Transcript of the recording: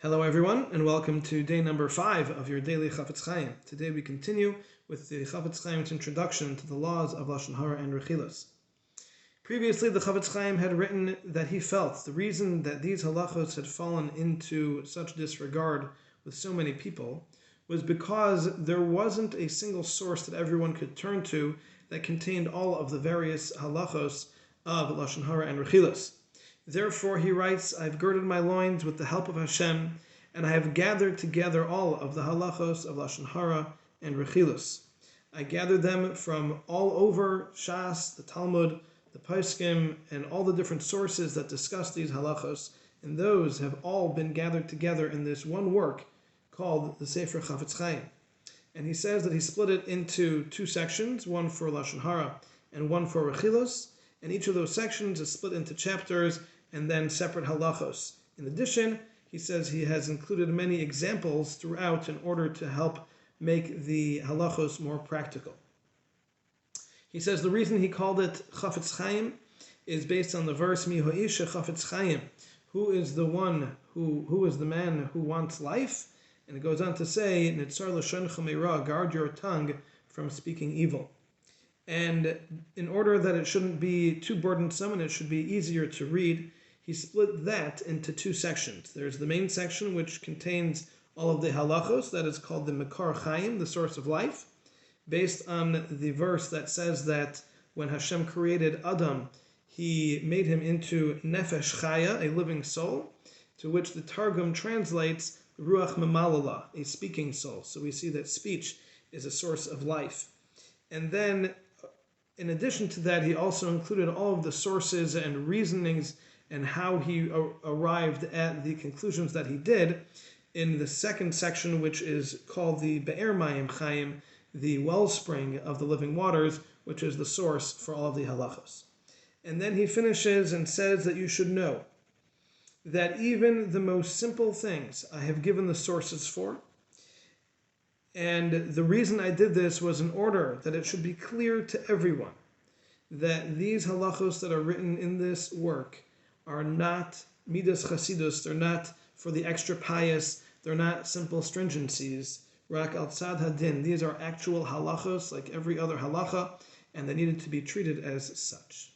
Hello everyone, and welcome to day number 5 of your daily Chafetz Chaim. Today we continue with the Chafetz Chaim's introduction to the laws of Lashon Hara and Rechilus. Previously, the Chafetz Chaim had written that he felt the reason that these halachos had fallen into such disregard with so many people was because there wasn't a single source that everyone could turn to that contained all of the various halachos of Lashon Hara and Rechilus. Therefore, he writes, I've girded my loins with the help of Hashem, and I have gathered together all of the halachos of Lashon Hara and Rechilus. I gathered them from all over Shas, the Talmud, the Poskim, and all the different sources that discuss these halachos, and those have all been gathered together in this one work called the Sefer Chafetz Chaim. And he says that he split it into two sections, one for Lashon Hara and one for Rechilus, and each of those sections is split into chapters and then separate halachos. In addition, he says he has included many examples throughout in order to help make the halachos more practical. He says the reason he called it Chafetz Chaim is based on the verse Mi Ha'isha Chafetz Chaim. Who is the one who is the man who wants life? And it goes on to say, Nitzar l'shoncha meira, guard your tongue from speaking evil. And in order that it shouldn't be too burdensome and it should be easier to read, he split that into two sections. There's the main section which contains all of the halachos, that is called the Mekar Chaim, the source of life, based on the verse that says that when Hashem created Adam, he made him into Nefesh Chaya, a living soul, to which the Targum translates Ruach Memalala, a speaking soul. So we see that speech is a source of life. And then, in addition to that, he also included all of the sources and reasonings and how he arrived at the conclusions that he did in the second section, which is called the Be'er Mayim Chaim, the wellspring of the living waters, which is the source for all of the halachos. And then he finishes and says that you should know that even the most simple things I have given the sources for, and the reason I did this was in order that it should be clear to everyone that these halachos that are written in this work are not midas chasidus, they're not for the extra pious, they're not simple stringencies, rak al tzad hadin. These are actual halachos like every other halacha, and they needed to be treated as such.